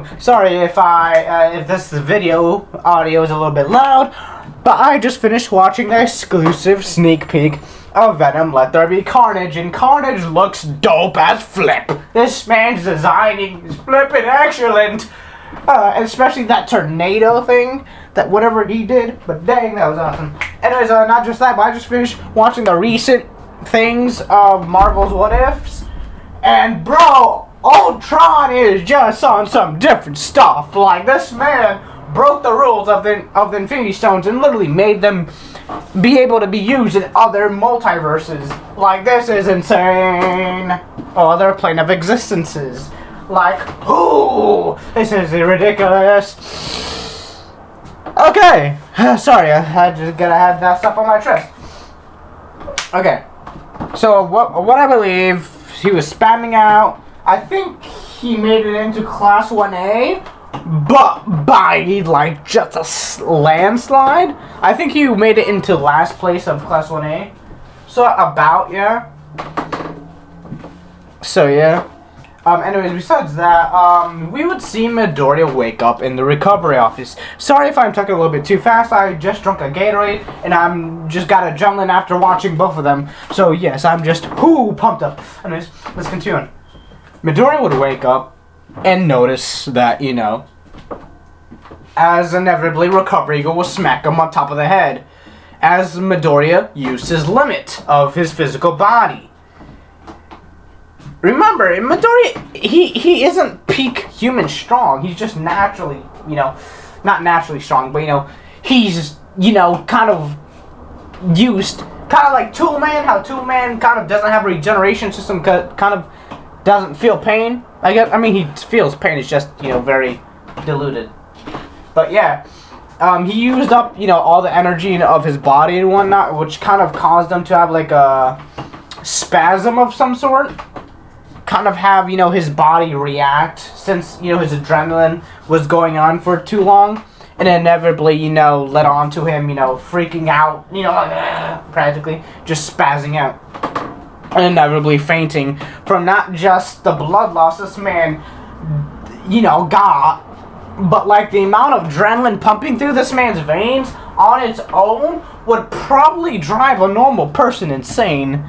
one. Sorry if this video audio is a little bit loud, but I just finished watching the exclusive sneak peek of Venom Let There Be Carnage, and Carnage looks dope as flip. This man's designing is flippin' excellent. Especially that tornado thing, that whatever he did, but dang, that was awesome. Anyways, not just that, but I just finished watching the recent things of Marvel's What Ifs, and bro, Ultron is just on some different stuff. Like, this man broke the rules of the Infinity Stones and literally made them be able to be used in other multiverses. Like, this is insane. Other plane of existences. Like, ooh, this is ridiculous. Okay, sorry, I just gotta have that stuff on my chest. Okay, so what I believe he was spamming out, I think he made it into Class 1A, but by like just a landslide. I think he made it into last place of Class 1A. So about, yeah. So yeah. Anyways, besides that, we would see Midoriya wake up in the recovery office. Sorry if I'm talking a little bit too fast. I just drunk a Gatorade, and I'm just got adrenaline after watching both of them. So yes, I'm just pumped up. Anyways, let's continue. Midoriya would wake up and notice that, you know, as inevitably Recovery Eagle will smack him on top of the head, as Midoriya used his limit of his physical body. Remember, Midoriya, he isn't peak human strong. He's just naturally, you know, not naturally strong, but, you know, he's, you know, kind of used, kind of like Toolman, how Toolman kind of doesn't have a regeneration system, kind of doesn't feel pain. I mean, he feels pain, it's just, you know, very diluted. But yeah, he used up, you know, all the energy of his body and whatnot, which kind of caused him to have like a spasm of some sort. Kind of have, you know, his body react since, you know, his adrenaline was going on for too long, and inevitably, you know, led on to him, you know, freaking out, you know, practically just spazzing out, and inevitably fainting from not just the blood loss this man, you know, got, but like the amount of adrenaline pumping through this man's veins on its own would probably drive a normal person insane.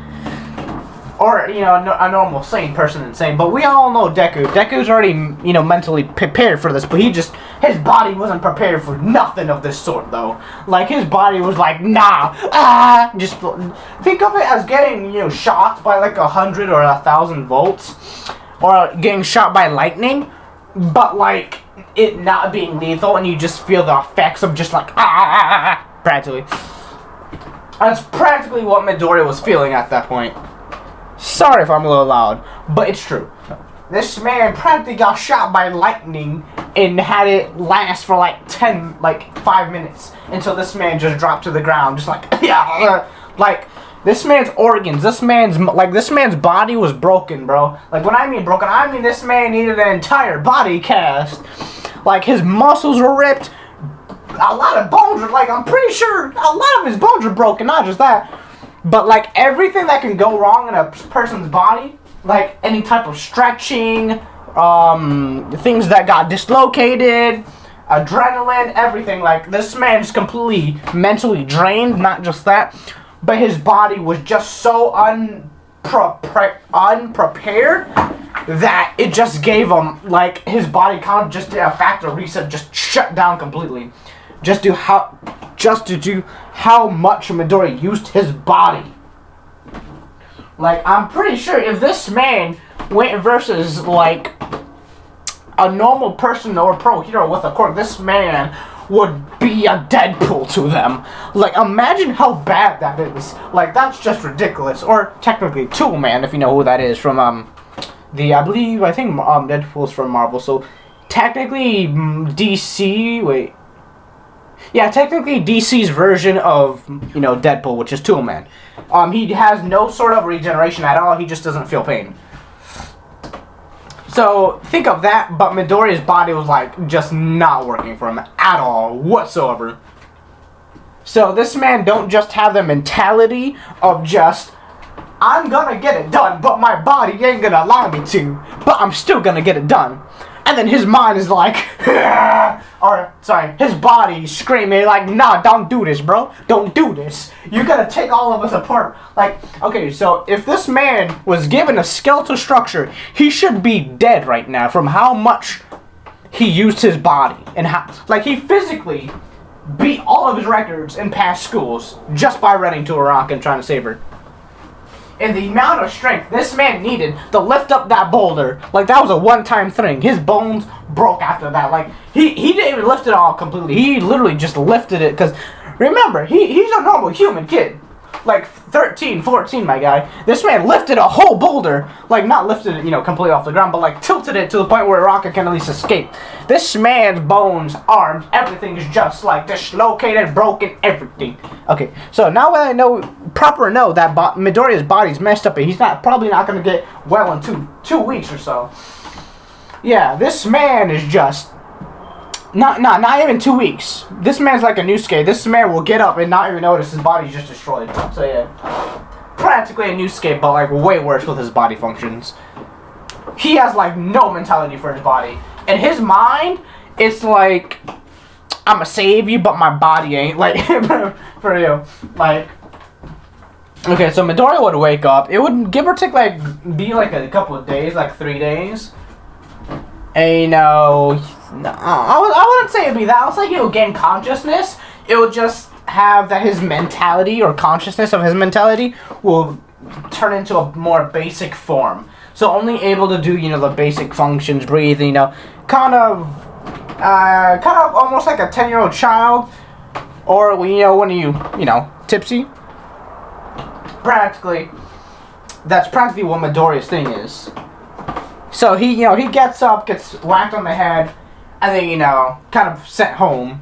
Or, you know, a normal sane person insane. But we all know Deku. Deku's already, you know, mentally prepared for this. But his body wasn't prepared for nothing of this sort, though. Like, his body was like, nah, just think of it as getting, you know, shot by like 100 or 1,000 volts. Or getting shot by lightning. But, like, it not being lethal, and you just feel the effects of just like, practically. That's practically what Midoriya was feeling at that point. Sorry if I'm a little loud, but it's true. This man practically got shot by lightning and had it last for like 5 minutes until this man just dropped to the ground, just like, yeah, like, this man's organs, this man's body was broken, bro. Like, when I mean broken, I mean this man needed an entire body cast. Like, his muscles were ripped, a lot of bones were, like, I'm pretty sure a lot of his bones were broken, not just that. But, like, everything that can go wrong in a person's body, like any type of stretching, things that got dislocated, adrenaline, everything. Like, this man's completely mentally drained, not just that, but his body was just so unprepared that it just gave him, like, his body kind of just did a factory reset, just shut down completely. Just to do how much Midoriya used his body. Like, I'm pretty sure if this man went versus, like, a normal person or a pro hero with a quirk, this man would be a Deadpool to them. Like, imagine how bad that is. Like, that's just ridiculous. Or, technically, Toolman, if you know who that is, from, I think Deadpool's from Marvel, so, technically, DC, wait. Yeah, technically DC's version of, you know, Deadpool, which is Toolman. He has no sort of regeneration at all. He just doesn't feel pain. So, think of that, but Midoriya's body was, like, just not working for him at all, whatsoever. So, this man don't just have the mentality of just, I'm gonna get it done, but my body ain't gonna allow me to, but I'm still gonna get it done. And then his mind is like, or sorry, his body screaming like, nah, don't do this, bro. Don't do this. You gotta take all of us apart. Like, okay, so if this man was given a skeletal structure, he should be dead right now from how much he used his body and how, like, he physically beat all of his records in past schools just by running to a rock and trying to save her. And the amount of strength this man needed to lift up that boulder, like, that was a one-time thing. His bones broke after that. Like, he didn't even lift it all completely. He literally just lifted it, because, remember, he's a normal human kid. Like, 13, 14, my guy. This man lifted a whole boulder. Like, not lifted it, you know, completely off the ground, but, like, tilted it to the point where a rocket can at least escape. This man's bones, arms, everything is just, like, dislocated, broken, everything. Okay, so now that I know that Midoriya's body's messed up, and he's probably not going to get well in two weeks or so. Yeah, this man is just... Not even 2 weeks. This man's like a Nosuke. This man will get up and not even notice his body's just destroyed. So yeah, practically a Nosuke, but like way worse with his body functions. He has like no mentality for his body. In his mind, it's like, I'ma save you, but my body ain't. Like, for real. Like, okay, so Midoriya would wake up. It would give or take like, be like a couple of days, like 3 days. And you know, I wouldn't say it'd be that. I was like, he would gain consciousness. It would just have that his mentality or consciousness of his mentality will turn into a more basic form. So only able to do, you know, the basic functions, breathing, you know, kind of almost like a 10-year-old child, or you know, when you know, tipsy. Practically, that's practically what Midoriya's thing is. So he, you know, he gets up, gets whacked on the head, and then, you know, kind of sent home.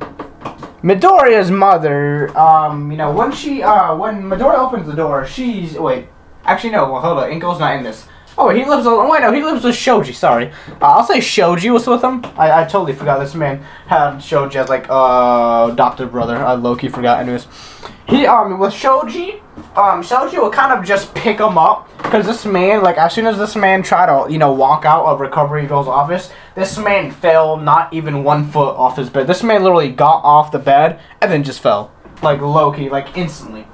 Midoriya's mother, you know, when Midoriya opens the door, actually no, well, hold on, Inko's not in this. Oh, he lives with Shoji, sorry. I'll say Shoji was with him. I totally forgot this man had Shoji as, like, adopted brother. I low-key forgot. Anyways, he, with Shoji, Shoji will kind of just pick him up, because this man, like, as soon as this man tried to, you know, walk out of Recovery Girl's office, this man fell not even 1 foot off his bed. This man literally got off the bed, and then just fell. Like, low-key, like, instantly.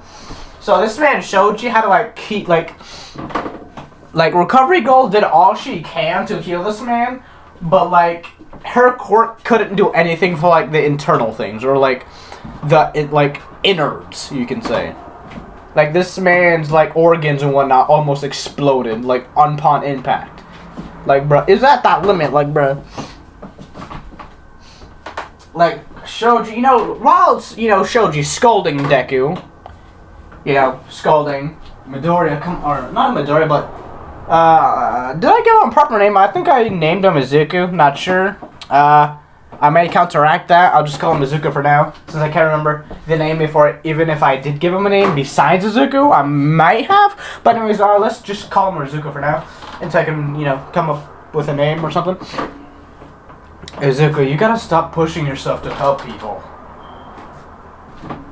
So this man, Shoji, had to, like, keep, like, Recovery Girl did all she can to heal this man, but, like, her quirk couldn't do anything for, like, the internal things, or, like, like, innards, you can say. Like, this man's, like, organs and whatnot almost exploded, like, upon impact. Like, bro, is at that limit, like, bro. Like, Shoji, you know, while it's, you know, Shoji scolding Deku, you know, scolding Midoriya, or not Midoriya, but, did I give him a proper name? I think I named him Izuku, not sure. I may counteract that. I'll just call him Izuku for now, since I can't remember the name before. Even if I did give him a name besides Izuku, I might have. But anyways, let's just call him Izuku for now, until I can, you know, come up with a name or something. Izuku, you gotta stop pushing yourself to help people.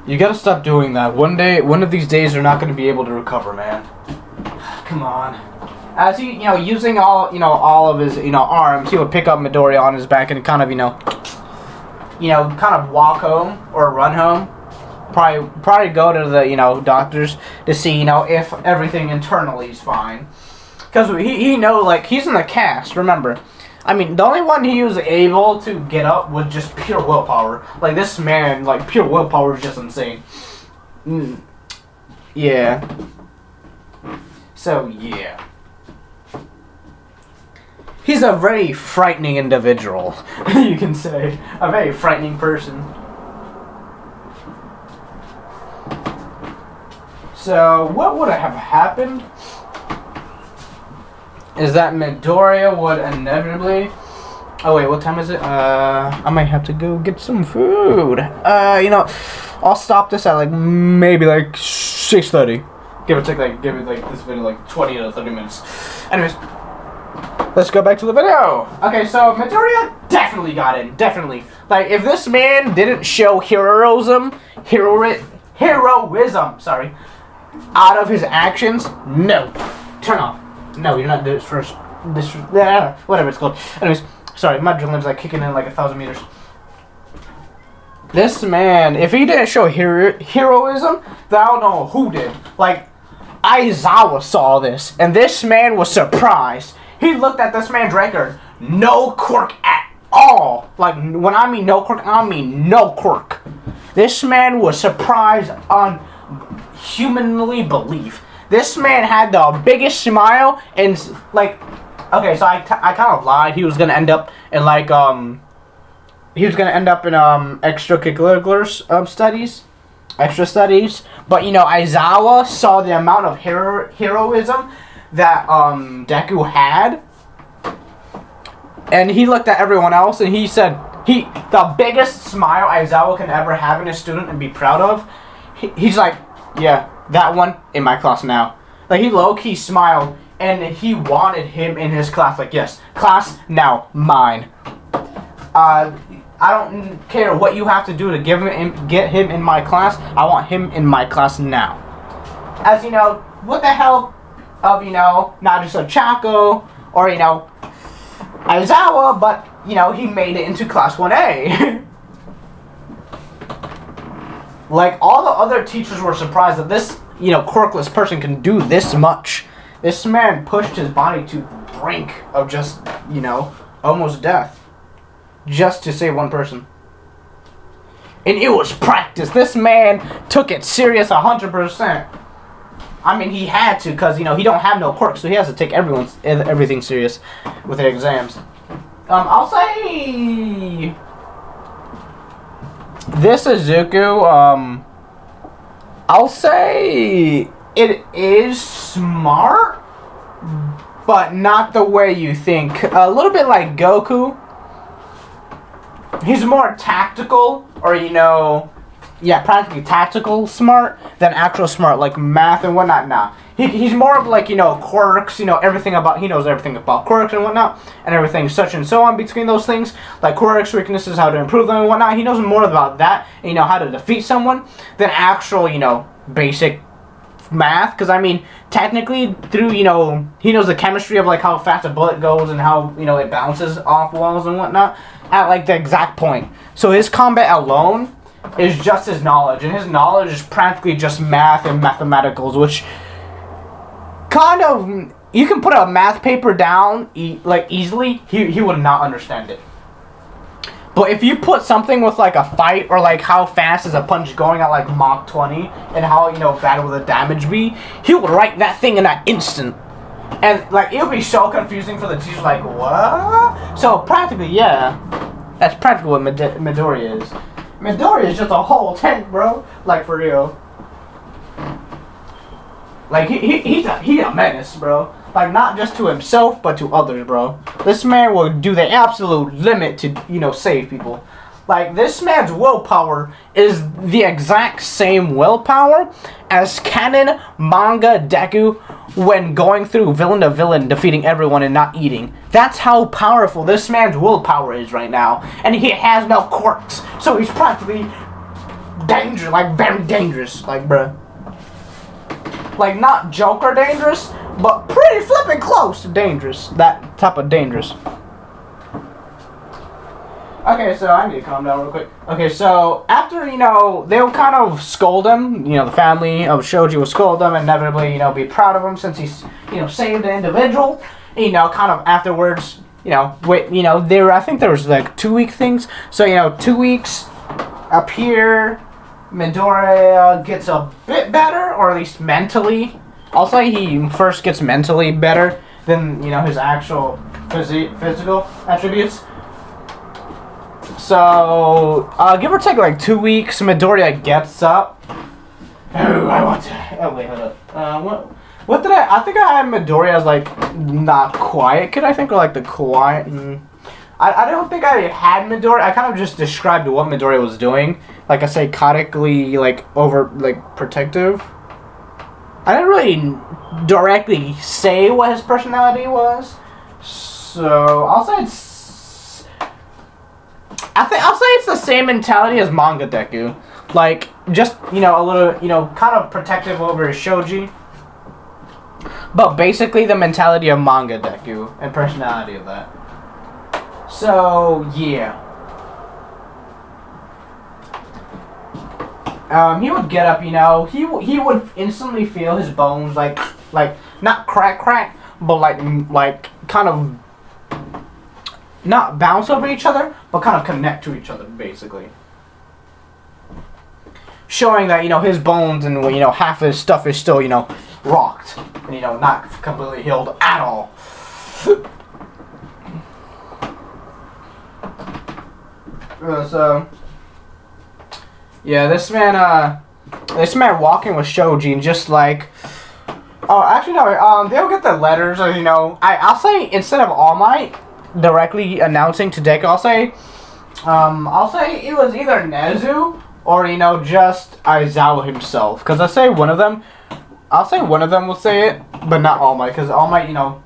You gotta stop doing that. One of these days, you're not gonna be able to recover, man. Come on. As he, you know, using all of his, you know, arms, he would pick up Midoriya on his back and kind of, you know, kind of walk home or run home. Probably go to the, you know, doctors to see, you know, if everything internally is fine. Because he know, like, he's in the cast, remember. I mean, the only one he was able to get up was just pure willpower. Like, this man, like, pure willpower is just insane. Yeah. So, yeah. He's a very frightening individual, you can say. A very frightening person. So, what would have happened is that Midoriya would inevitably... Oh wait, what time is it? I might have to go get some food. You know, I'll stop this at like, maybe like 6:30. Give it like this video like 20 to 30 minutes. Anyways. Let's go back to the video. Okay, so Midoriya definitely got in. Definitely. Like, if this man didn't show heroism, sorry, out of his actions, no. Turn off. No, you're not this first. Whatever it's called. Anyways, Sorry, my adrenaline's like kicking in like 1,000 meters. This man, if he didn't show heroism, then I don't know who did. Like, Aizawa saw this, and this man was surprised. He looked at this man's record, no quirk at all. Like, when I mean no quirk, I mean no quirk. This man was surprised on humanly belief. This man had the biggest smile, and like, okay, so I kind of lied. He was gonna end up in like extracurricular studies, extra studies. But you know, Aizawa saw the amount of heroism that Deku had, and he looked at everyone else and he said, the biggest smile Aizawa can ever have in a student and be proud of. He's like, yeah, that one in my class now. Like, he low-key smiled, and he wanted him in his class. Like, yes, class now, mine. I don't care what you have to do to get him in my class. I want him in my class now. As you know, with the help of, you know, not just a Chaco or, you know, Aizawa, but, you know, he made it into class 1A. Like, all the other teachers were surprised that this, you know, quirkless person can do this much. This man pushed his body to the brink of just, you know, almost death. Just to save one person. And it was practice. This man took it serious 100%. I mean, he had to, because, you know, he don't have no quirks, so he has to take everything serious with the exams. I'll say this Izuku, I'll say it is smart, but not the way you think. A little bit like Goku. He's more tactical, or, you know, yeah, practically tactical smart than actual smart, like math and whatnot. Nah, he's more of like, you know, quirks, you know, he knows everything about quirks and whatnot, and everything such and so on between those things, like quirks, weaknesses, how to improve them and whatnot. He knows more about that, and, you know, how to defeat someone than actual, you know, basic math. Because, I mean, technically, through, you know, he knows the chemistry of, like, how fast a bullet goes and how, you know, it bounces off walls and whatnot at, like, the exact point. So his combat alone is just his knowledge, and his knowledge is practically just math and mathematicals, which kind of, you can put a math paper down like easily, he would not understand it. But if you put something with like a fight, or like how fast is a punch going at like Mach 20, and how, you know, bad will the damage be, he would write that thing in an instant. And like, it would be so confusing for the teacher, like, what? So practically, yeah, that's practically what Midori is. Midori is just a whole tank, bro. Like, for real. Like, he's a menace, bro. Like, not just to himself, but to others, bro. This man will do the absolute limit to, you know, save people. Like, this man's willpower is the exact same willpower as canon manga Deku when going through villain to villain, defeating everyone and not eating. That's how powerful this man's willpower is right now. And he has no quirks. So he's practically dangerous, like very dangerous, like, bruh. Like, not Joker dangerous, but pretty flippin' close to dangerous. That type of dangerous. Okay, so I need to calm down real quick. Okay, so after, you know, they'll kind of scold him. You know, the family of Shoji will scold him and inevitably, you know, be proud of him since he's, you know, saved an individual. You know, kind of afterwards, you know, wait, you know, I think there was like 2-week things. So, you know, 2 weeks up here, Midori gets a bit better, or at least mentally. I'll say he first gets mentally better than, you know, his actual physical attributes. So, give or take like 2 weeks, Midoriya gets up. Oh, I want to. Oh, wait, hold up. What did I think I had Midoriya as like not quiet kid, I think, or like the quiet. I don't think I had Midoriya. I kind of just described what Midoriya was doing, like a psychotically, like over, like protective. I didn't really directly say what his personality was, so I'll say it's the same mentality as manga Deku. Like, just, you know, a little, you know, kind of protective over his Shoji. But basically the mentality of manga Deku and personality of that. So yeah. He would get up, you know. He would instantly feel his bones like not crack, but like kind of not bounce over each other, but kind of connect to each other, basically. Showing that, you know, his bones and, you know, half his stuff is still, you know, rocked. And, you know, not completely healed at all. So, yeah, this man walking with Shoji and just like, oh, actually no, they'll get the letters, or, you know, I'll say instead of All Might directly announcing to Deku, I'll say it was either Nezu or, you know, just Aizawa himself. Because I'll say one of them will say it, but not All Might. Because All Might, you know,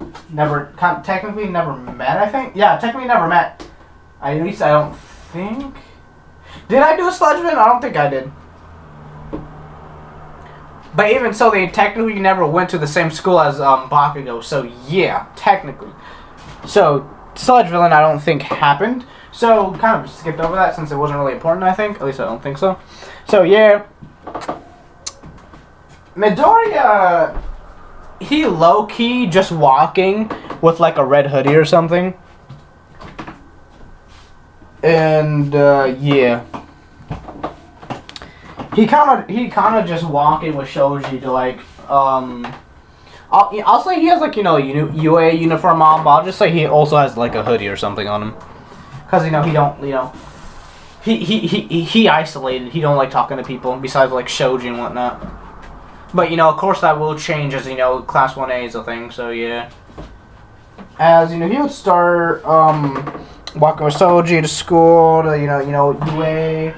technically never met, I think. Yeah, technically never met. At least I don't think. Did I do a Sludgeman? I don't think I did. But even so, they technically never went to the same school as Bakugo. So yeah, technically. So Sludge Villain I don't think happened. So kind of skipped over that since it wasn't really important, I think. At least I don't think so. So yeah. Midoriya, he low-key just walking with like a red hoodie or something. And yeah. He kind of just walking with Shoji to like I'll say he has like, you know, UA uniform on, but I'll just say he also has like a hoodie or something on him. Cause, you know, he don't, you know, he isolated. He don't like talking to people besides like Shoji and whatnot. But, you know, of course that will change as, you know, Class 1A is a thing. So yeah. As, you know, he would start walking with Shoji to school to, you know UA.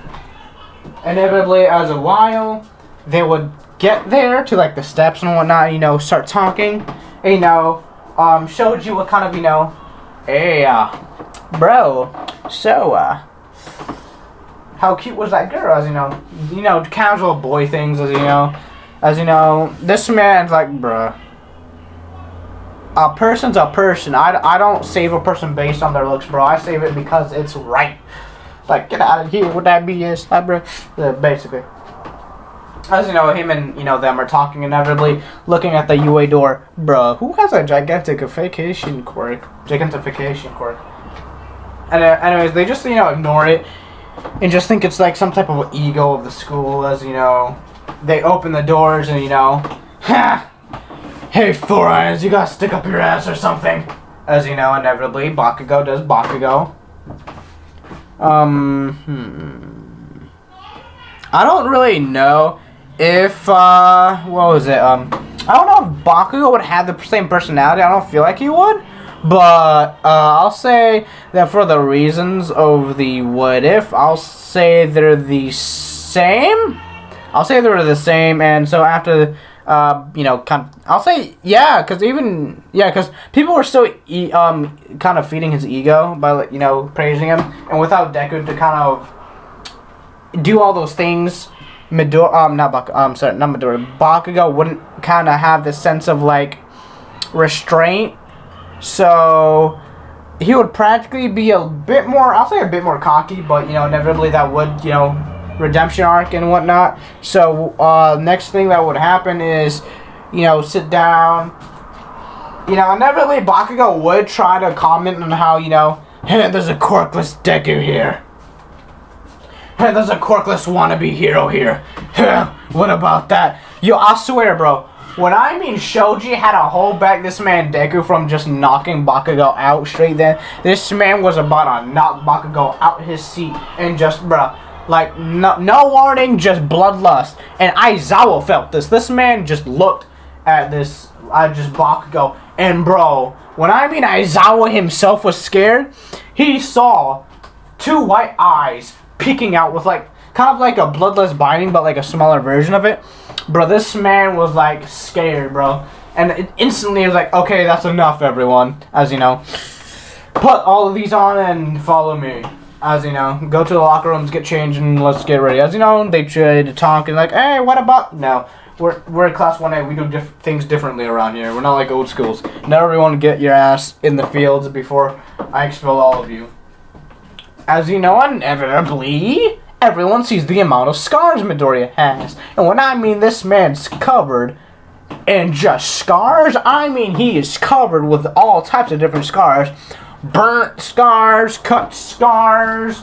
Inevitably, as a while, they would get there to like the steps and whatnot, you know, start talking. And, you know, Shoji would kind of, you know, hey, bro, so, how cute was that girl? As, you know, casual boy things, as you know, this man's like, bruh, a person's a person. I don't save a person based on their looks, bro. I save it because it's right. Like, get out of here with that BS, bro. Basically. As you know, him and, you know, them are talking inevitably, looking at the UA door. Bruh, who has a gigantification quirk? And anyways, they just, you know, ignore it and just think it's like some type of ego of the school. As, you know, they open the doors and, you know, ha! Hey, Four Irons, you gotta stick up your ass or something. As, you know, inevitably, Bakugo does Bakugo. I don't really know if, what was it, I don't know if Bakugo would have the same personality. I don't feel like he would, but, I'll say that for the reasons of the what if, I'll say they're the same. And so after, you know, I'll say, yeah, because people were still, kind of feeding his ego by, you know, praising him, and without Deku to kind of do all those things, Bakugo wouldn't kind of have this sense of, like, restraint, so he would practically be a bit more, I'll say a bit more cocky, but, you know, inevitably that would, you know, redemption arc and whatnot. So next thing that would happen is, you know, sit down, you know, inevitably Bakugo would try to comment on how, you know, hey, there's a quirkless Deku here. Hey, there's a quirkless wannabe hero here. What about that? Yo, I swear, bro, when I mean Shoji had to hold back this man Deku from just knocking Bakugo out straight then, this man was about to knock Bakugo out his seat and just, bruh, like, no warning, just bloodlust. And Aizawa felt this. This man just looked at this, just Bakugo. And, bro, when I mean Aizawa himself was scared, he saw two white eyes peeking out with, like, kind of like a bloodlust binding, but, like, a smaller version of it. Bro, this man was, like, scared, bro. And it instantly was like, okay, that's enough, everyone. As, you know, put all of these on and follow me. As, you know, go to the locker rooms, get changed, and let's get ready. As, you know, they tried to talk and like, hey, what about... No. we're in class 1A. We do things differently around here. We're not like old schools. Not everyone get your ass in the fields before I expel all of you. As you know, inevitably, everyone sees the amount of scars Midoriya has. And when I mean this man's covered in just scars, I mean he is covered with all types of different scars. Burnt scars, cut scars,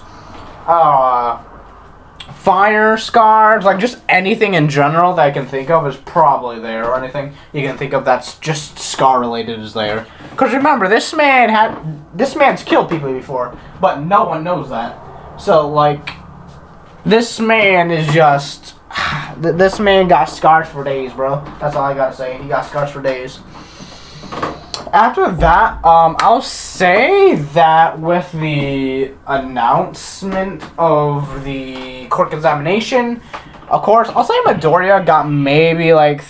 fire scars, like just anything in general that I can think of is probably there, or anything you can think of that's just scar related is there. Because remember, this man's killed people before, but no one knows that. So like, this man is just, this man got scars for days, bro. That's all I gotta say. He got scars for days. After that, I'll say that with the announcement of the court examination, of course, I'll say Midoriya got maybe like,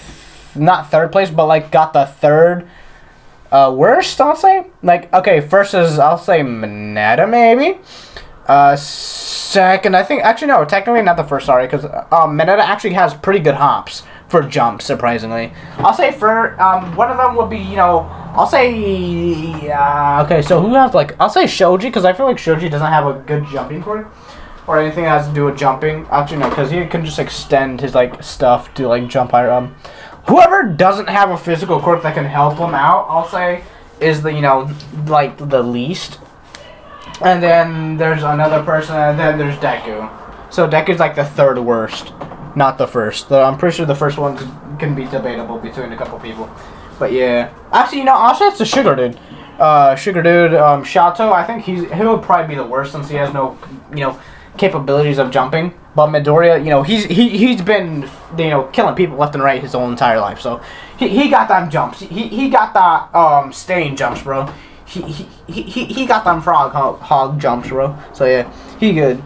not third place, but like got the third worst, I'll say. Like, okay, first is, I'll say Mineta maybe. Second, I think, actually no, technically not the first, sorry, because Mineta actually has pretty good hops for jumps, surprisingly. I'll say for, one of them would be, you know, I'll say, okay, so who has, like, I'll say Shoji, because I feel like Shoji doesn't have a good jumping quirk, or anything that has to do with jumping. Actually, no, because he can just extend his, like, stuff to, like, jump higher. Whoever doesn't have a physical quirk that can help him out, I'll say, is the, you know, like, the least. And then there's another person, and then there's Deku. So Deku's, like, the third worst, not the first. Though I'm pretty sure the first one can be debatable between a couple people. But yeah, actually, you know, also it's the Sugar Dude. Shato, I think he would probably be the worst since he has no, you know, capabilities of jumping. But Midoriya, you know, he's been, you know, killing people left and right his whole entire life. So he got them jumps. He got that staying jumps, bro. He got them frog hog jumps, bro. So yeah, he good.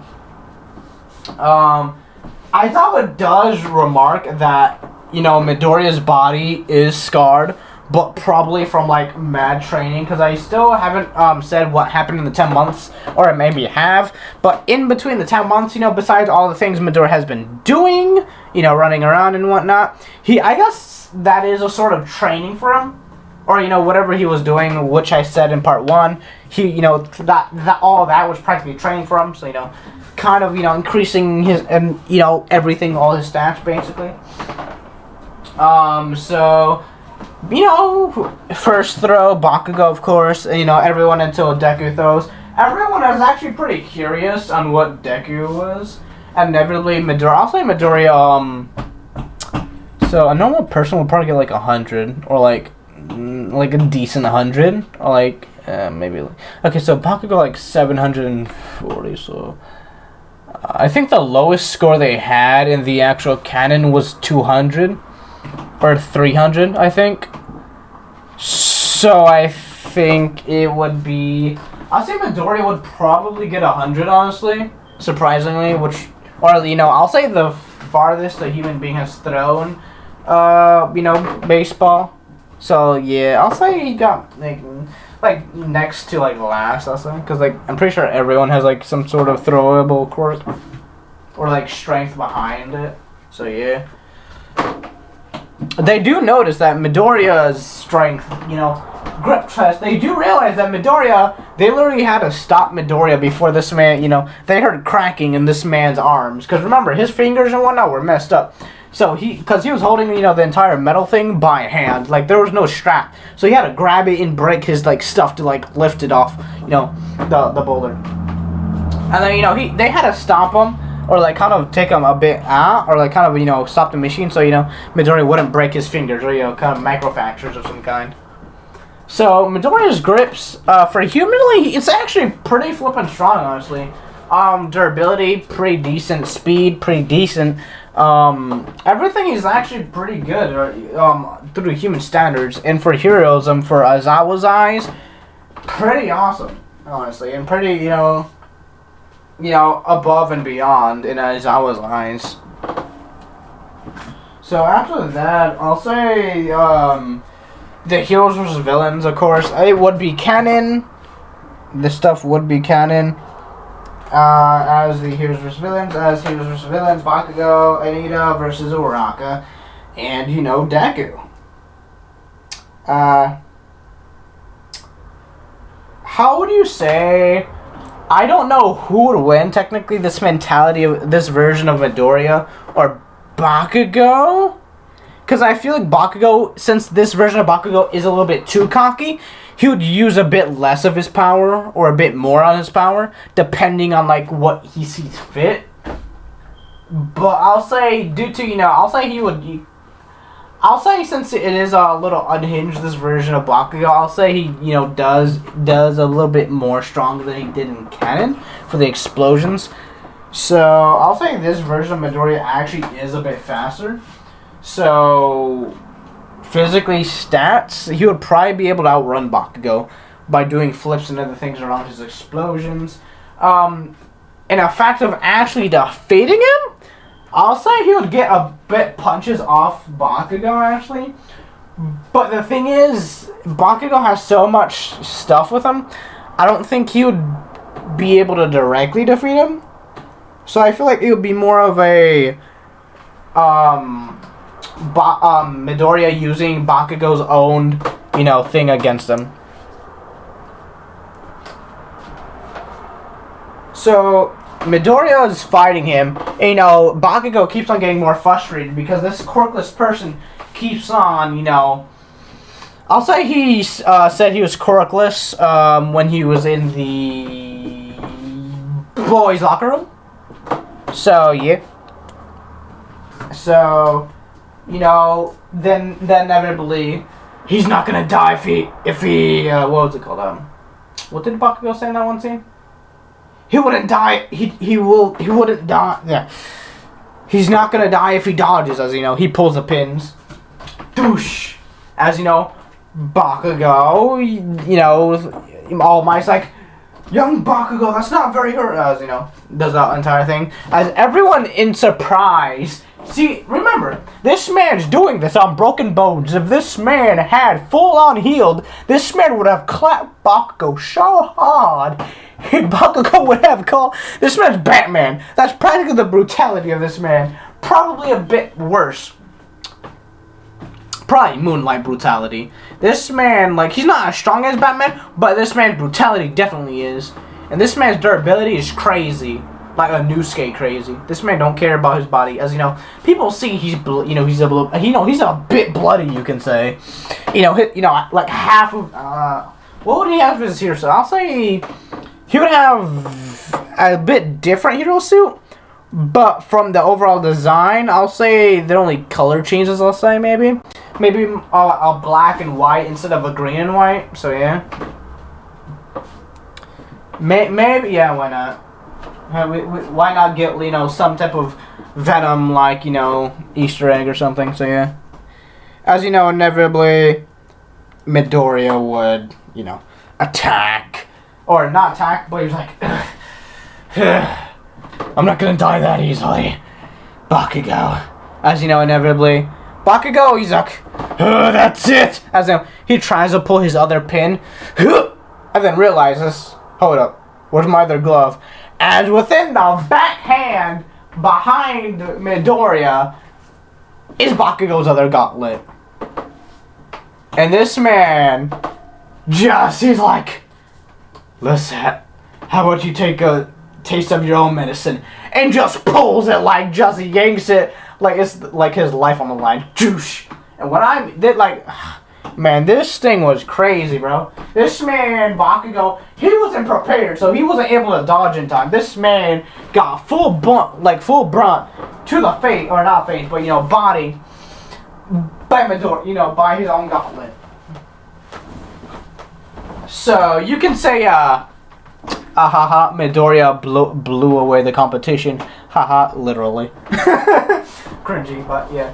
Aizawa does remark that, you know, Midoriya's body is scarred, but probably from, like, mad training, because I still haven't said what happened in the 10 months, or maybe have, but in between the 10 months, you know, besides all the things Midoriya has been doing, you know, running around and whatnot, I guess that is a sort of training for him, or, you know, whatever he was doing, which I said in part 1, you know, that all of that was practically training for him, so, you know, kind of, you know, increasing his, and, you know, everything, all his stats, basically. So, you know, first throw, Bakugo, of course, you know, everyone until Deku throws. Everyone is actually pretty curious on what Deku was. And inevitably, Midoriya, I'll say Midoriya, so a normal person would probably get like 100, or like a decent 100, or like, maybe, okay, so Bakugo like 740, so I think the lowest score they had in the actual canon was 200. Or 300, I think. So I think it would be, I'll say Midoriya would probably get 100, honestly. Surprisingly, which, or, you know, I'll say the farthest a human being has thrown, you know, baseball. So yeah, I'll say he got, like next to, like, last, I'll say. Because, like, I'm pretty sure everyone has, like, some sort of throwable quirk. Or, like, strength behind it. So yeah. They do notice that Midoriya's strength, you know, grip chest, they do realize that Midoriya, they literally had to stop Midoriya before this man, you know, they heard cracking in this man's arms. Because remember, his fingers and whatnot were messed up. So because he was holding, you know, the entire metal thing by hand. Like, there was no strap. So he had to grab it and break his, like, stuff to, like, lift it off, you know, the boulder. And then, you know, they had to stop him. Or, like, kind of take him a bit out, or, like, kind of, you know, stop the machine so, you know, Midoriya wouldn't break his fingers, or, you know, kind of microfractures of some kind. So, Midoriya's grips, for humanly, it's actually pretty flippin' strong, honestly. Durability, pretty decent. Speed, pretty decent. Everything is actually pretty good, through human standards. And for heroism, for Aizawa's eyes, pretty awesome, honestly. And pretty, you know, above and beyond in Aizawa's eyes. So after that, I'll say, the heroes versus villains, of course. It would be canon. This stuff would be canon. As the heroes versus villains. Bakugo, Anita versus Uraraka. and, you know, Deku. How would you say... I don't know who would win, technically, this mentality of this version of Midoriya or Bakugo? Because I feel like Bakugo, since this version of Bakugo is a little bit too cocky, he would use a bit less of his power or a bit more on his power, depending on, like, what he sees fit. But I'll say, due to, you know, I'll say since it is a little unhinged, this version of Bakugo, I'll say he, you know, does a little bit more stronger than he did in canon for the explosions. So I'll say this version of Midoriya actually is a bit faster. So physically, stats, he would probably be able to outrun Bakugo by doing flips and other things around his explosions. In a fact of actually defeating him, I'll say he would get a bit punches off Bakugo, actually. But the thing is, Bakugo has so much stuff with him, I don't think he would be able to directly defeat him. So I feel like it would be more of a Midoriya using Bakugo's own, you know, thing against him. So Midoriya is fighting him, and, you know, Bakugo keeps on getting more frustrated because this quirkless person keeps on, you know... I'll say he said he was quirkless when he was in the boys' locker room. So, yeah. So, you know, then inevitably, he's not gonna die if he what was it called? What did Bakugo say in that one scene? He wouldn't die. He wouldn't die. Yeah. He's not gonna die if he dodges, as you know. He pulls the pins. Doosh. As you know, Bakugo, you know, All Might's like, young Bakugo, that's not very hurt. As you know, does that entire thing. As everyone in surprise. See, remember, this man's doing this on broken bones. If this man had full on healed, this man would have clapped Bakugo so hard. Bakugo would have called... This man's Batman. That's practically the brutality of this man. Probably a bit worse. Probably Moonlight brutality. This man, like, he's not as strong as Batman, but this man's brutality definitely is. And this man's durability is crazy. Like a new skate crazy. This man don't care about his body. As you know, people see he's he's a bit bloody, you can say. You know, like half of what would he have as his hero suit? I'll say he would have a bit different hero suit, but from the overall design, I'll say the only color changes. I'll say maybe a black and white instead of a green and white. So yeah, maybe yeah. Why not? Why not get, you know, some type of venom, like, you know, Easter egg or something, so yeah. As you know, inevitably, Midoriya would, you know, attack. Or not attack, but he's like, I'm not gonna die that easily. Bakugo. As you know, inevitably, Bakugo, he's like, that's it! As you know, he tries to pull his other pin, and then realizes, hold up, where's my other glove? And within the backhand behind Midoriya is Bakugo's other gauntlet. And this man he's like, listen, how about you take a taste of your own medicine? And just pulls it, like, just yanks it like it's like his life on the line. Juice. And when I did, like... Man, this thing was crazy, bro. This man, Bakugo, he wasn't prepared, so he wasn't able to dodge in time. This man got full brunt to the face, or not face, but, you know, body, by Midoriya, you know, by his own gauntlet. So, you can say, Midoriya blew away the competition. Literally. Cringy, but yeah.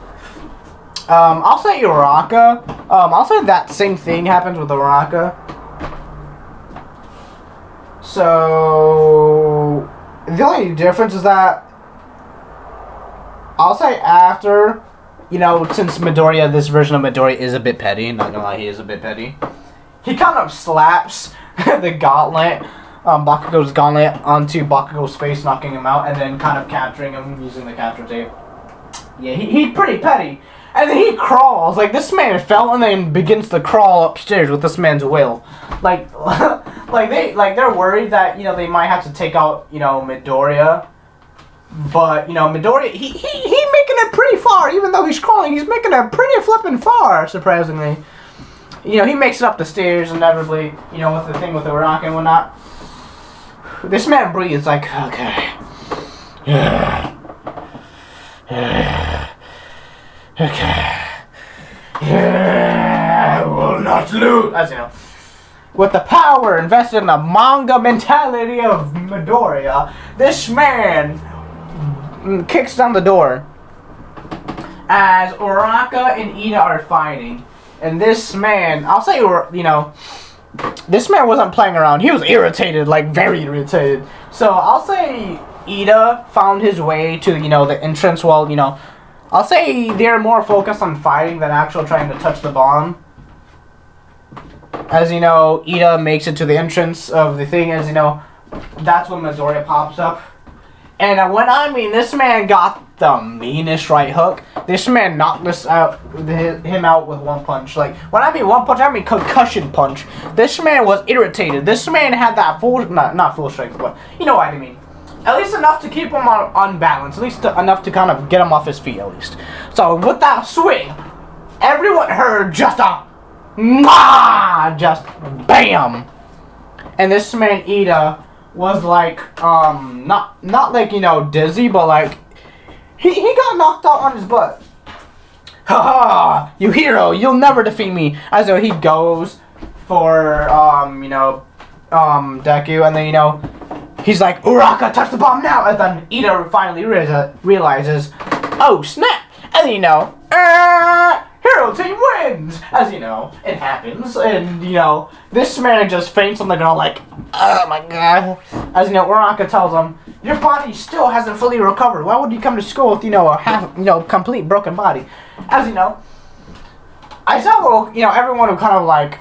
I'll say Uraka. I'll say that same thing happens with Uraka. So, the only difference is that I'll say after, you know, since Midoriya, this version of Midoriya is a bit petty, not gonna lie, he is a bit petty. He kind of slaps the gauntlet, Bakugo's gauntlet onto Bakugo's face, knocking him out, and then kind of capturing him using the capture tape. Yeah, he's pretty petty. And then he crawls. Like, this man fell and then begins to crawl upstairs with this man's will. Like, they're worried that, you know, they might have to take out, you know, Midoriya. But, you know, Midoriya, he making it pretty far. Even though he's crawling, he's making it pretty flippin' far, surprisingly. You know, he makes it up the stairs inevitably, you know, with the thing with the rock and whatnot. This man breathes like, okay. Okay. I will not lose. As you know, with the power invested in the manga mentality of Midoriya, this man kicks down the door as Uraka and Ida are fighting. And this man, I'll say, you know, this man wasn't playing around. He was irritated, like very irritated. So I'll say Ida found his way to, you know, the entrance. Well, you know, I'll say they're more focused on fighting than actual trying to touch the bomb. As you know, Ida makes it to the entrance of the thing. As you know, that's when Midoriya pops up. And when I mean this man got the meanest right hook, this man knocked him out with one punch. Like, when I mean one punch, I mean concussion punch. This man was irritated. This man had that full, not full strength, but you know what I mean. At least enough to keep him on balance. At least enough to kind of get him off his feet, at least. So with that swing, everyone heard just a just bam. And this man Ida was like, not like, you know, dizzy, but like, he got knocked out on his butt. Haha, you hero, you'll never defeat me. As though he goes for, you know, Deku, and then, you know, he's like, Uraka, touch the bomb now! And then Ida finally realizes, oh snap! And then, you know, Hero Team wins! As you know, it happens, and you know, this man just faints on the ground like, oh my god. As you know, Uraka tells him, your body still hasn't fully recovered. Why would you come to school with, you know, a complete broken body? As you know, Aizawa, you know, everyone would kind of like,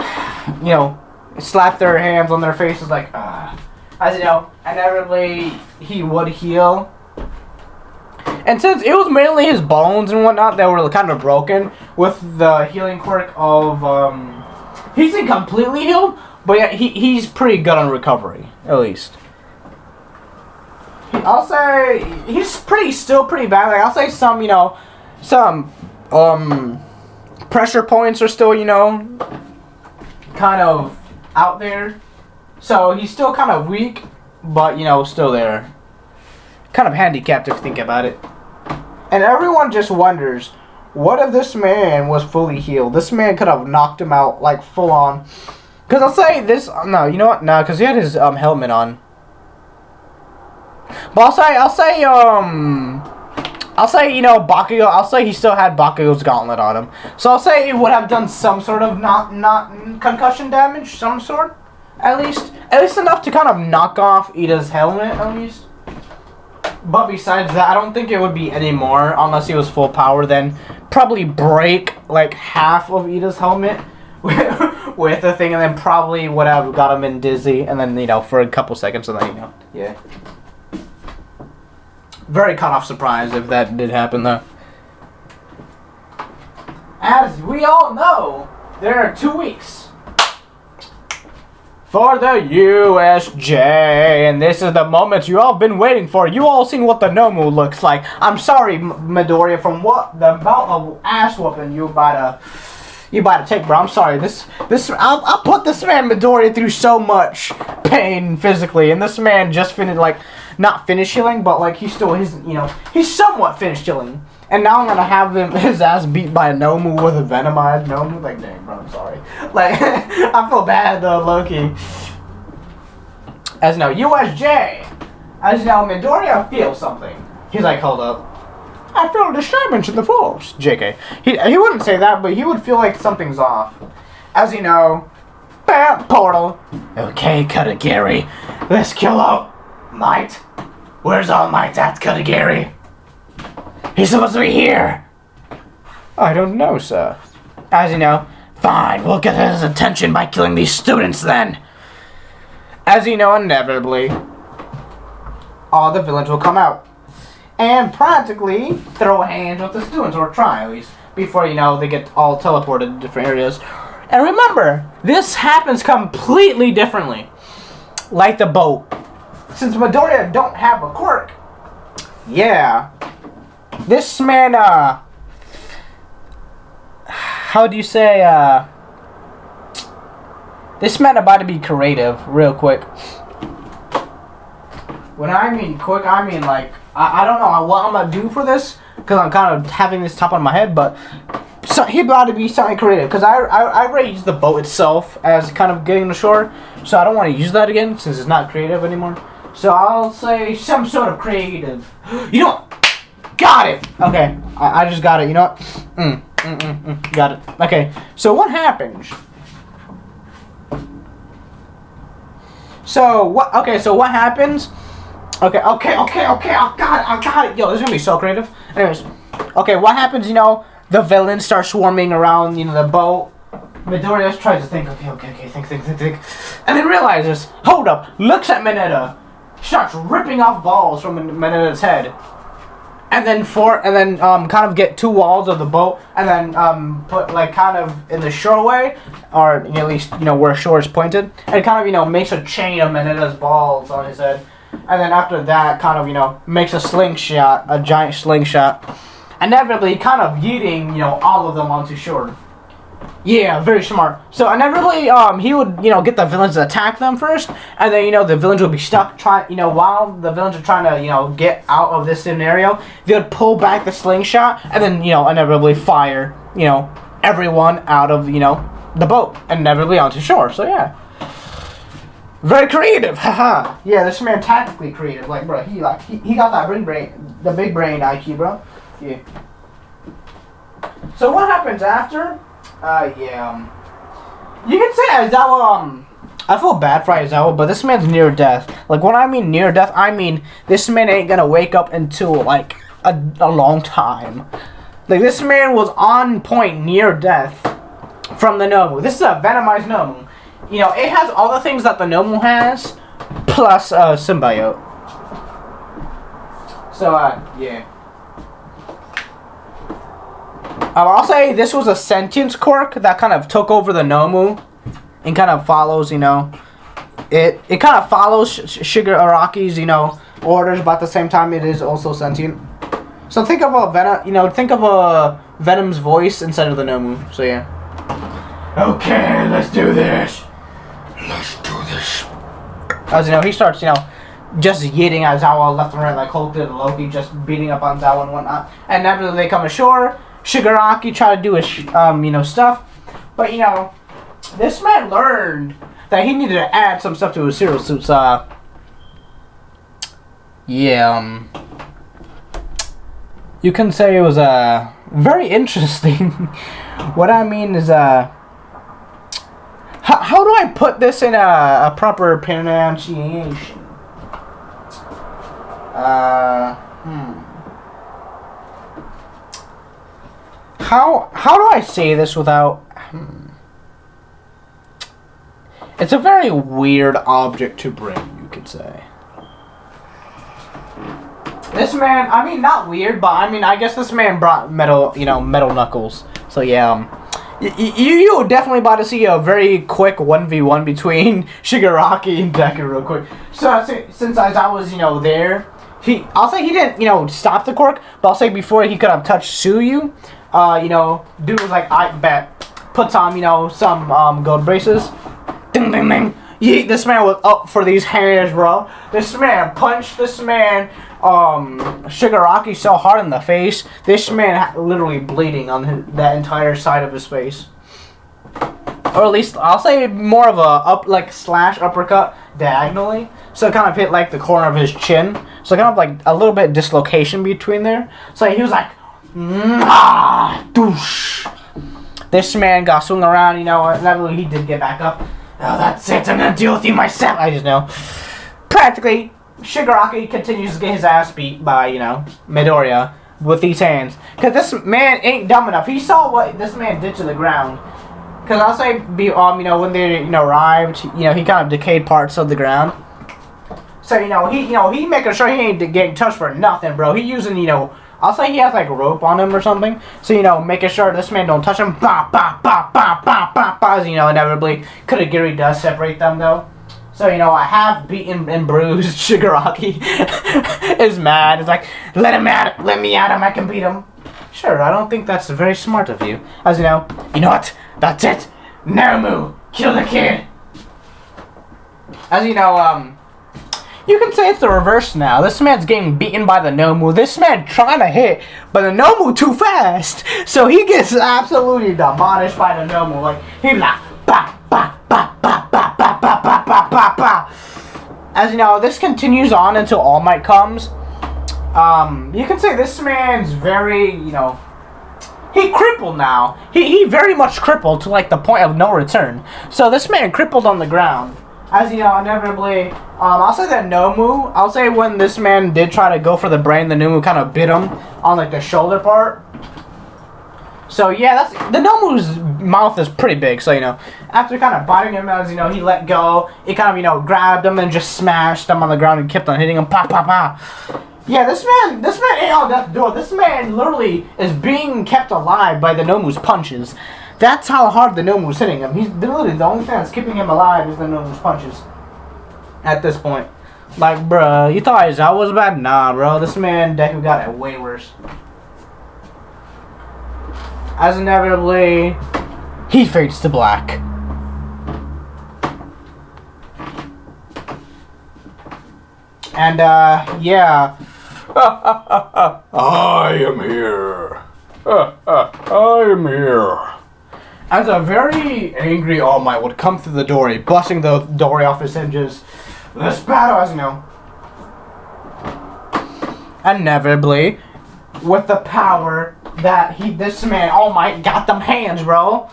you know, slap their hands on their faces like, as you know, inevitably he would heal. And since it was mainly his bones and whatnot that were kind of broken, with the healing quirk of, he's completely healed, but yeah, he's pretty good on recovery, at least. I'll say he's still pretty bad. Like, I'll say some, you know, some, pressure points are still, you know, kind of out there. So he's still kind of weak, but, you know, still there. Kind of handicapped if you think about it. And everyone just wonders, what if this man was fully healed? This man could have knocked him out, like, full on. Because I'll say this, no, you know what? No, because he had his helmet on. But I'll say, you know, Bakugo, I'll say he still had Bakugo's gauntlet on him. So I'll say it would have done some sort of not concussion damage, some sort. At least enough to kind of knock off Ida's helmet, at least. But besides that, I don't think it would be any more unless he was full power. Then probably break like half of Ida's helmet with the thing, and then probably would have got him in dizzy, and then, you know, for a couple seconds, and then, you know, yeah. Very caught off surprise if that did happen, though. As we all know, there are 2 weeks for the USJ, and this is the moment you all been waiting for. You all seen what the Nomu looks like. I'm sorry, Midoriya, from what the amount of ass whooping you about to take, bro. I'm sorry. I'll put this man Midoriya through so much pain physically, and this man just finished, like, not finished healing, but like he's somewhat finished healing. And now I'm gonna have his ass beat by a Nomu with a Venomized Nomu. Like, dang, bro, I'm sorry. Like, I feel bad though, Loki. As you know, USJ. As you know, Midoriya feels something. He's like, hold up. I feel a disturbance in the force. JK. He wouldn't say that, but he would feel like something's off. As you know, bam, portal. Okay, Katagiri. Let's kill All Might. Where's All Might at, Katagiri? He's supposed to be here. I don't know, sir. As you know, fine, we'll get his attention by killing these students then. As you know, inevitably, all the villains will come out and practically throw hands with the students, or try at least. before, you know, they get all teleported to different areas. And remember, this happens completely differently. Like the boat. Since Midoriya don't have a quirk, yeah. This man, how do you say, this man about to be creative, real quick. When I mean quick, I mean like, I don't know what I'm gonna do for this, because I'm kind of having this top on my head, but so he about to be something creative, because I already used the boat itself as kind of getting to shore, so I don't want to use that again, since it's not creative anymore. So I'll say some sort of creative. You know what? Got it! Okay, I just got it, you know what? Got it. Okay, so what happens? So what happens? Okay, I got it. Yo, this is gonna be so creative. Anyways, okay, what happens, you know, the villains start swarming around, you know, the boat. Midoriya tries to think, okay, think. And then realizes, hold up, looks at Mineta, starts ripping off balls from Mineta's head. And then kind of get 2 walls of the boat, and then put like kind of in the shoreway, or at least, you know, where shore is pointed, and kind of, you know, makes a chain of Mineta's balls on his head. And then after that, kind of, you know, makes a slingshot, a giant slingshot. Inevitably, kind of yeeting, you know, all of them onto shore. Yeah, very smart. So inevitably, he would, you know, get the villains to attack them first, and then, you know, the villains would be stuck trying, you know, while the villains are trying to, you know, get out of this scenario, they would pull back the slingshot, and then, you know, inevitably fire, you know, everyone out of, you know, the boat, and inevitably onto shore. So yeah. Very creative, haha. Yeah, this man tactically creative. Like, bro, he got that big brain IQ, bro. Yeah. So what happens after? Yeah. You can say Aizawa. I feel bad for Aizawa, but this man's near death. Like, when I mean near death, I mean this man ain't gonna wake up until like a long time. Like, this man was on point near death from the Nomu. This is a venomized Nomu. You know, it has all the things that the Nomu has, plus symbiote. So, yeah. I'll say this was a sentience quirk that kind of took over the Nomu, and kind of follows, you know, it kind of follows Shigaraki's, you know, orders, but at the same time it is also sentient. So think of a Venom's voice instead of the Nomu. So yeah. Okay, let's do this. As you know, he starts, you know, just yeeting at Zawa left and right like Hulk did Loki, just beating up on Zawa and whatnot. And after they come ashore, Shigaraki try to do his, you know, stuff. But, you know, this man learned that he needed to add some stuff to his hero suits. Yeah, you can say it was, very interesting. What I mean is, how do I put this in a proper pronunciation? How do I say this without... It's a very weird object to bring, you could say. This man, I mean, not weird, but I mean, I guess this man brought metal, you know, metal knuckles. So yeah, you definitely about to see a very quick 1v1 between Shigaraki and Deku real quick. So since I was, you know, there, I'll say he didn't, you know, stop the quirk, but I'll say before he could have touched Suyu, you know, dude was like, I bet, puts on, you know, some gold braces. Ding ding ding. Yeah, this man was up for these hands, bro. This man punched this man, Shigaraki so hard in the face. This man literally bleeding on that entire side of his face. Or at least, I'll say more of a slash uppercut diagonally. So it kind of hit like the corner of his chin. So kind of like a little bit dislocation between there. So he was like, douche. This man got swung around, you know, and he did get back up. Oh, that's it, I'm gonna deal with you myself. I just know. Practically, Shigaraki continues to get his ass beat by, you know, Midoriya with these hands. Because this man ain't dumb enough. He saw what this man did to the ground. Because I'll say, you know, when they, you know, arrived, you know, he kind of decayed parts of the ground. So, he making sure he ain't getting touched for nothing, bro. He using, you know, I'll say he has like rope on him or something. So, you know, making sure this man don't touch him. Bah, bah, bah, bah, bah, bah, bah. You know, inevitably, Kurogiri does separate them though. So, you know, I have beaten and bruised Shigaraki. Is mad. It's like, let him at it. Let me at him. I can beat him. Sure, I don't think that's very smart of you. As you know what? That's it. Nomu, kill the kid. As you know, you can say it's the reverse now. This man's getting beaten by the Nomu. This man trying to hit, but the Nomu too fast. So he gets absolutely demolished by the Nomu. Like, he's like, bah, bah, bah, bah, bah, bah, bah, bah, bah, bah, bah. As you know, this continues on until All Might comes. You can say this man's very, you know, he crippled now. He very much crippled to like the point of no return. So this man crippled on the ground. As you know, inevitably, I'll say that Nomu, I'll say when this man did try to go for the brain, the Nomu kind of bit him on like the shoulder part. So yeah, the Nomu's mouth is pretty big. So, you know, after kind of biting him, as you know, he let go. He kind of, you know, grabbed him and just smashed him on the ground and kept on hitting him. Pa pa pa. Yeah, this man ain't all death door. This man literally is being kept alive by the Nomu's punches. That's how hard the Nomu's hitting him. He's literally the only thing that's keeping him alive is the Nomu's punches. At this point, like, bruh, you thought his health was bad? Nah, bro. This man Deku got it way worse. As inevitably, he fades to black. And yeah. I am here. I am here. As a very angry All Might would come through the dory, busting the dory off his hinges. This battle, as you know, inevitably, with the power that this man All Might got them hands, bro.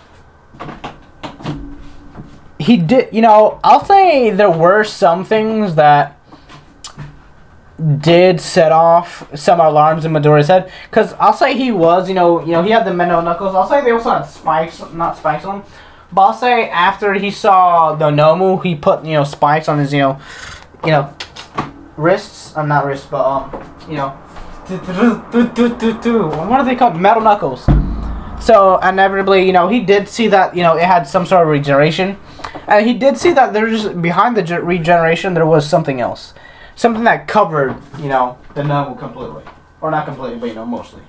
He did, you know, I'll say there were some things that did set off some alarms in Midoriya's head, because I'll say he was, you know, he had the Mendo Knuckles. I'll say they also had spikes, not spikes on him, but I'll say after he saw the Nomu, he put, you know, spikes on his, you know, wrists. Not wrists, but you know, what are they called? Metal Knuckles. So inevitably, you know, he did see that, you know, it had some sort of regeneration, and he did see that there's behind the regeneration there was something else. Something that covered, you know, the Nomu completely. Or not completely, but, you know, mostly.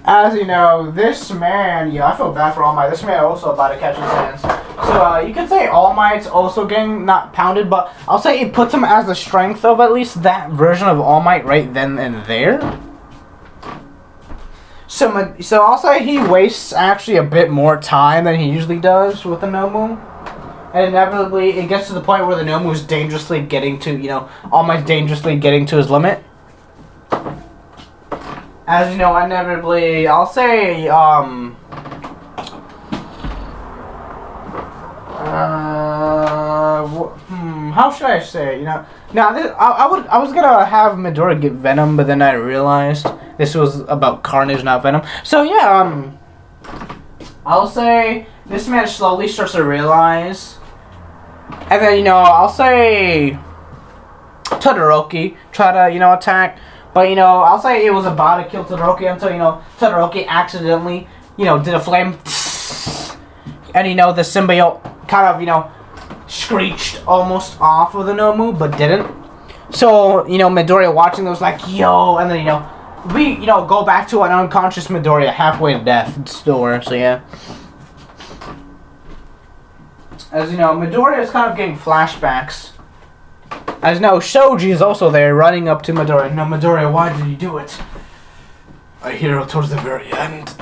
As you know, this man, yeah, I feel bad for All Might. This man also about to catch his hands. So, you could say All Might's also getting, not pounded, but I'll say it puts him as the strength of at least that version of All Might right then and there. So I'll say he wastes actually a bit more time than he usually does with the Nomu. And inevitably, it gets to the point where the Nomu is dangerously getting to, you know, All Might's dangerously getting to his limit. As you know, inevitably, I'll say, how should I say it? You know, now I was gonna have Midoriya get Venom, but then I realized this was about Carnage, not Venom. So yeah, I'll say this man slowly starts to realize. And then, you know, I'll say Todoroki try to, you know, attack. But, you know, I'll say it was about to kill Todoroki until, you know, Todoroki accidentally, you know, did a flame. And, you know, the symbiote kind of, you know, screeched almost off of the Nomu, but didn't. So, you know, Midoriya watching those like, yo. And then, you know, we, you know, go back to an unconscious Midoriya halfway to death. It's still worse, so yeah. As you know, Midoriya is kind of getting flashbacks. As you know, Shoji is also there, running up to Midoriya. No, Midoriya, why did you do it? A hero towards the very end.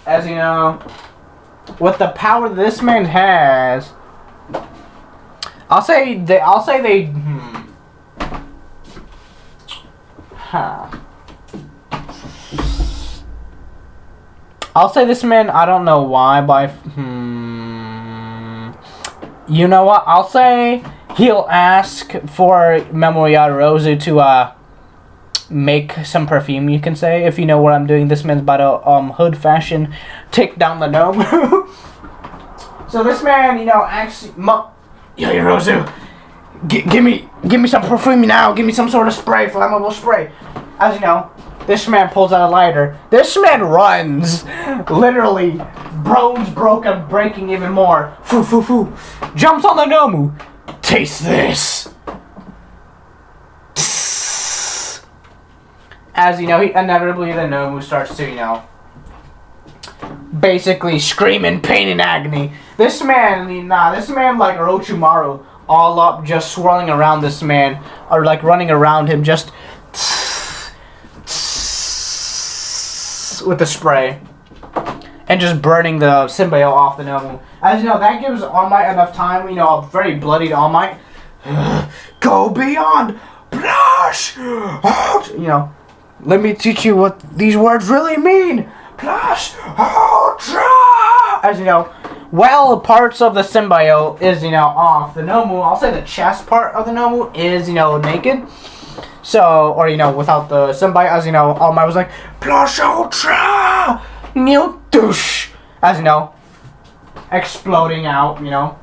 As you know, with the power this man has, I'll say they. I'll say this man, I don't know why, but you know what? I'll say he'll ask for Memory Yarozu to make some perfume, you can say, if you know what I'm doing. This man's about to hood fashion take down the gnome. So this man, you know, actually, yo, Yorozu, give me some perfume now. Give me some sort of spray, flammable spray. As you know, this man pulls out a lighter. This man runs, literally, bones broken, breaking even more. Foo foo foo, jumps on the Nomu. Taste this. As you know, inevitably the Nomu starts to, you know, basically scream in pain and agony. This man like Orochimaru, all up, just swirling around this man, or like running around him, just with the spray, and just burning the symbiote off the Nomu. As you know, that gives All Might enough time, you know, a very bloodied All Might. Go beyond, Plush! You know, let me teach you what these words really mean. Plush Ultra! As you know, well, parts of the symbiote is, you know, off. The Nomu, I'll say the chest part of the Nomu is, you know, naked. So, or, you know, without the symbiote, as you know, All Might was like, Plush Ultra! New douche! As you know, exploding out, you know,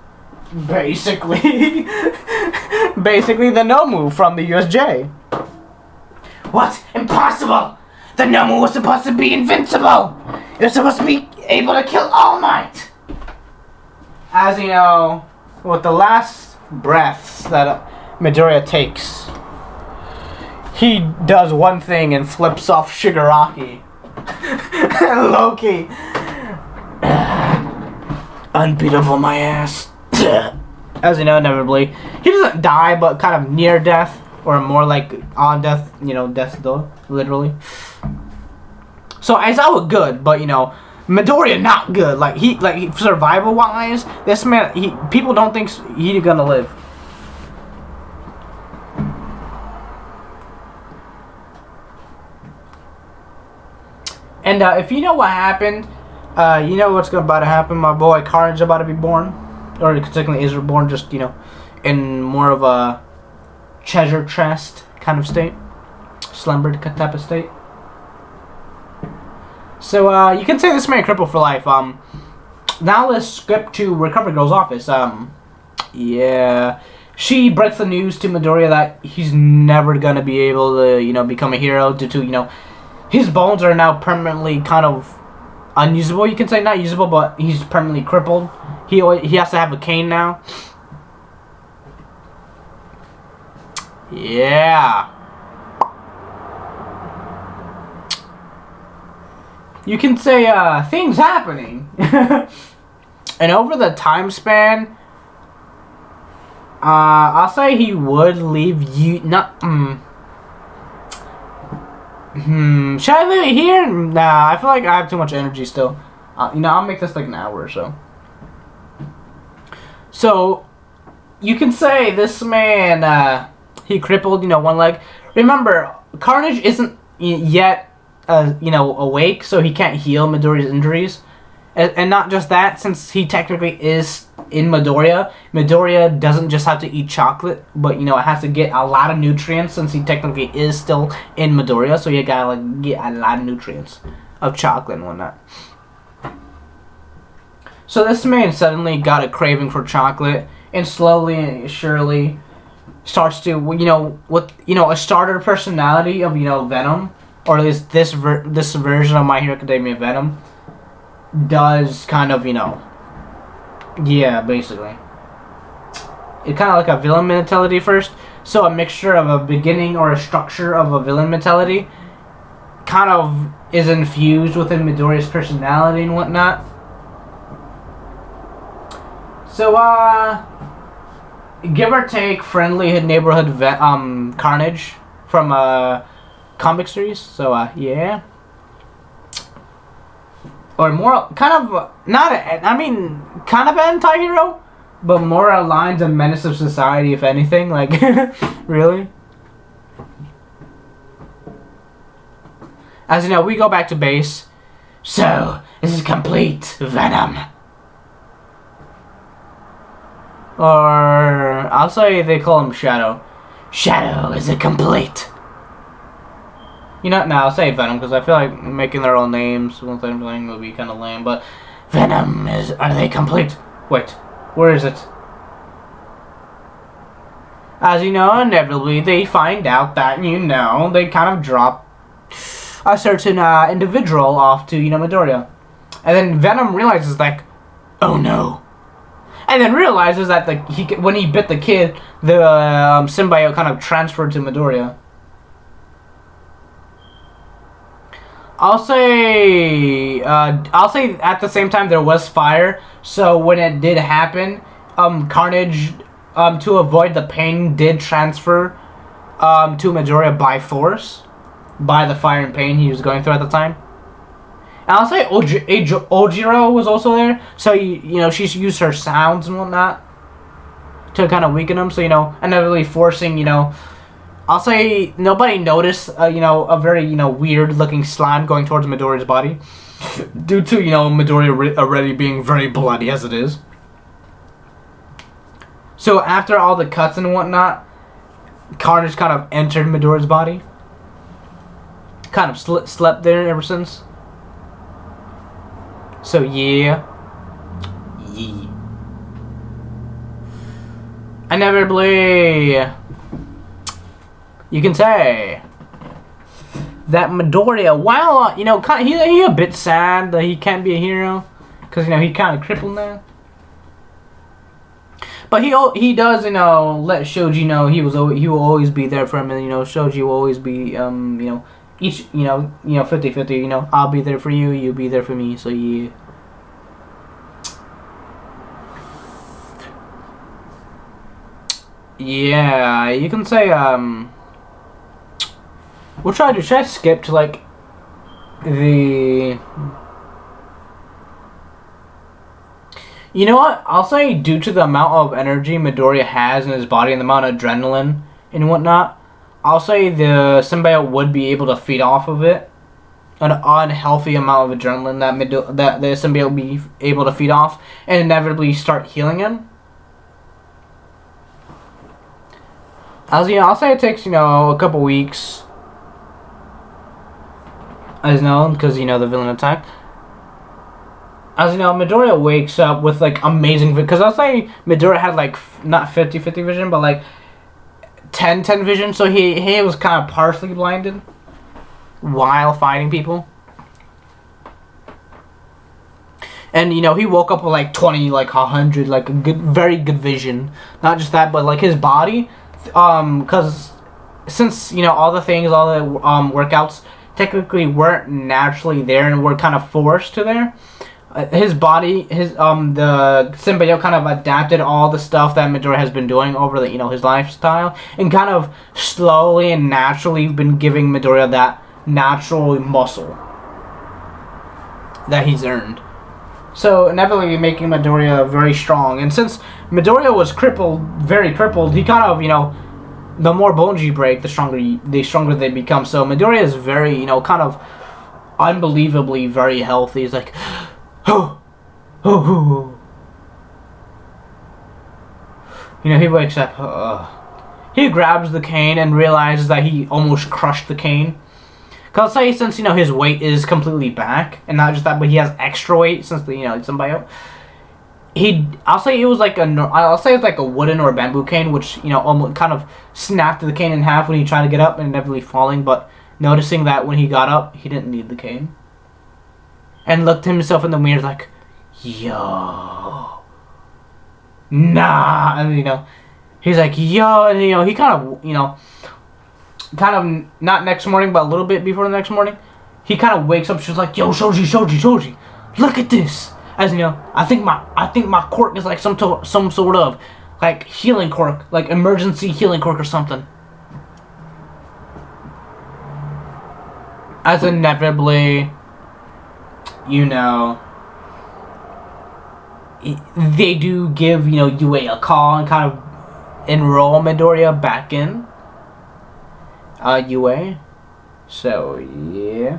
basically, basically the Nomu from the USJ. What? Impossible! The Nomu was supposed to be invincible! It was supposed to be able to kill All Might! As you know, with the last breaths that Midoriya takes, he does one thing and flips off Shigaraki. And Loki. Unbeatable my ass. As you know, inevitably, he doesn't die, but kind of near death. Or more like on death, you know, death though, literally. So Aizawa good, but you know, Midoriya not good. Like survival wise, this man, people don't think he's gonna live. And if you know what happened, you know what's about to happen. My boy Carnage about to be born, or technically is reborn, just, you know, in more of a treasure chest kind of state, slumbered type of state. So you can say this man crippled for life. Now let's skip to Recovery Girl's office. Yeah, she breaks the news to Midoriya that he's never gonna be able to, you know, become a hero due to, you know, his bones are now permanently kind of unusable. You can say not usable, but he's permanently crippled. He has to have a cane now. Yeah. You can say, things happening. And over the time span, I'll say he would leave you, should I leave it here? Nah, I feel like I have too much energy still. You know, I'll make this like an hour or so. So, you can say this man, he crippled, you know, one leg. Remember, Carnage isn't yet, you know, awake, so he can't heal Midoriya's injuries. And not just that, since he technically is in Midoriya, Midoriya doesn't just have to eat chocolate, but, you know, it has to get a lot of nutrients since he technically is still in Midoriya, so you gotta, like, get a lot of nutrients of chocolate and whatnot. So this man suddenly got a craving for chocolate, and slowly and surely starts to, you know, with, you know, a starter personality of, you know, Venom, or at least this version of My Hero Academia Venom, does kind of, you know, yeah, basically. It's kind of like a villain mentality first. So a mixture of a beginning or a structure of a villain mentality kind of is infused within Midoriya's personality and whatnot. So, give or take, friendly neighborhood Carnage from a comic series. So, yeah. Or more, kind of, kind of an anti-hero, but more aligned to menace of society, if anything. Like, really? As you know, we go back to base. So, this is complete, Venom. Or, I'll say they call him Shadow. Shadow, is it complete? You know, no, I'll say Venom, because I feel like making their own names one thing would be kind of lame, but Venom, are they complete? Wait, where is it? As you know, inevitably they find out that, you know, they kind of drop a certain individual off to, you know, Midoriya. And then Venom realizes, like, oh no. And then realizes that when he bit the kid, the symbiote kind of transferred to Midoriya. I'll say at the same time there was fire, so when it did happen, Carnage, to avoid the pain, did transfer to Midoriya by force, by the fire and pain he was going through at the time. And I'll say Ojiro was also there, so you know, she's used her sounds and whatnot to kind of weaken him. So, you know, inevitably forcing, you know, I'll say nobody noticed, you know, a very, you know, weird looking slime going towards Midoriya's body, due to, you know, Midoriya already being very bloody as it is. So after all the cuts and whatnot, Carnage kind of entered Midoriya's body, kind of slept there ever since. So yeah. Inevitably, you can say that Midoriya, while, you know, kind of, he a bit sad that he can't be a hero, because, you know, he kind of crippled now. But he does, you know, let Shoji know he will always be there for him, and, you know, Shoji will always be, you know, each, you know, 50-50, you know, I'll be there for you, you'll be there for me, so yeah. Yeah, you can say, we'll try to, should I skip to, like, the... You know what? I'll say due to the amount of energy Midoriya has in his body and the amount of adrenaline and whatnot, I'll say the symbiote would be able to feed off of it. An unhealthy amount of adrenaline that the symbiote would be able to feed off and inevitably start healing him. As you know, I'll say it takes, you know, a couple weeks. As known, because, you know, the villain attack. As you know, Midoriya wakes up with, like, amazing... Because I'll say Midoriya had, like, not 50-50 vision, but, like, 10-10 vision. So he was kind of partially blinded while fighting people. And, you know, he woke up with, like, 20, like, 100, like, a good, very good vision. Not just that, but, like, his body... Because since, you know, all the workouts technically weren't naturally there and were kind of forced to there, his body, the symbiote kind of adapted all the stuff that Midoriya has been doing over the, you know, his lifestyle, and kind of slowly and naturally been giving Midoriya that natural muscle that he's earned. So inevitably making Midoriya very strong. And since Midoriya was very crippled, he kind of, you know, the more bones you break, the stronger they become. So Midoriya is very, you know, kind of unbelievably very healthy. He's like, oh, oh, oh. You know, he wakes up. He grabs the cane and realizes that he almost crushed the cane. Cause I'll say, since, you know, his weight is completely back, and not just that, but he has extra weight since the, you know, symbiote. I'll say it was like a wooden or a bamboo cane, which, you know, almost kind of snapped the cane in half when he tried to get up and inevitably falling. But noticing that when he got up, he didn't need the cane, and looked at himself in the mirror like, yo, nah, and, you know, he's like, yo, and, you know, he kind of not next morning, but a little bit before the next morning, he kind of wakes up. She's like, yo, Shoji, look at this. As you know, I think my quirk is like some sort of, like, healing quirk, like emergency healing quirk or something. As inevitably, you know, they do give, you know, UA a call and kind of enroll Midoriya back in UA. So yeah.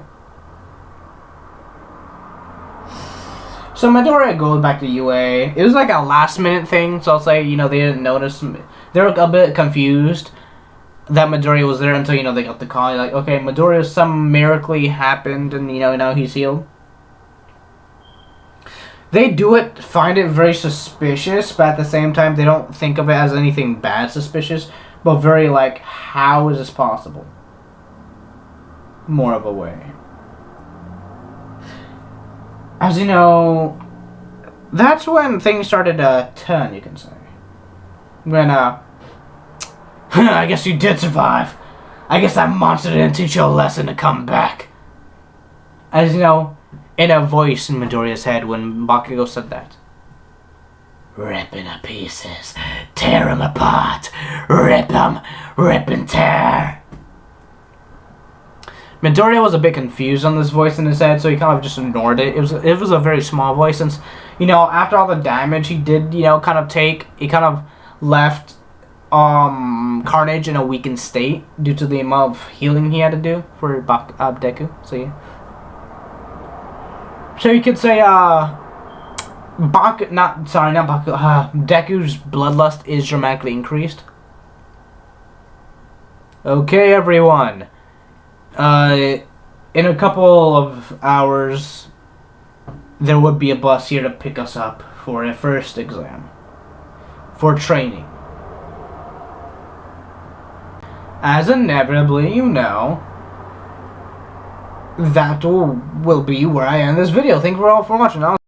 So Midoriya goes back to UA. It was like a last minute thing, so I'll say, you know, they didn't notice. They were a bit confused that Midoriya was there until, you know, they got the call. Like, okay, Midoriya, some miracle happened, and, you know, now he's healed. They do it, find it very suspicious, but at the same time, they don't think of it as anything bad suspicious, but very like, how is this possible? More of a way. As you know, that's when things started to turn, you can say. When, I guess you did survive. I guess that monster didn't teach you a lesson to come back. As you know, in a voice in Midoriya's head when Bakugo said that. Rip into pieces. Tear him apart. Rip and tear. Midoriya was a bit confused on this voice in his head, so he kind of just ignored it. It was a very small voice, since, you know, after all the damage he did, you know, kind of take, he kind of left Carnage in a weakened state due to the amount of healing he had to do for Deku. So yeah. So you could say Deku's bloodlust is dramatically increased. Okay, everyone. In a couple of hours, there would be a bus here to pick us up for a first exam. For training. As inevitably, you know, that will be where I end this video. Thank you all for watching.